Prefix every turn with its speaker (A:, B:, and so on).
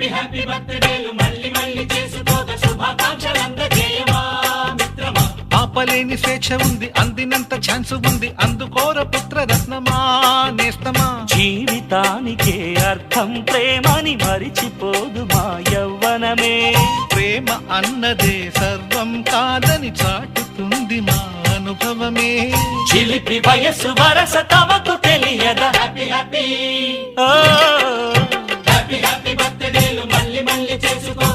A: Happy happy బర్త్డేలు మళ్ళీ మళ్ళీ చేసుకోక శుభాకాంక్షలందజేయమా మిత్రమా.
B: ఆపలేని స్వేచ్ఛ ఉంది, అందినంత ఛాన్స్ ఉంది, అందుకోర పుత్ర రత్నమా నేస్తమా.
C: జీవితానికే అర్థం ప్రేమని మరిచిపోదు మా యవ్వనమే.
B: ప్రేమ అన్నదే సర్వం కాదని చాటుతుంది మా అనుభవమే.
C: చిలిపి వయస్సు వరస తమకు తెలియదా.
A: హ్యాపీ హ్యాపీ
C: ఓ
A: హ్యాపీ హ్యాపీ బర్త్డేలు మళ్ళీ మళ్ళీ చేసుకో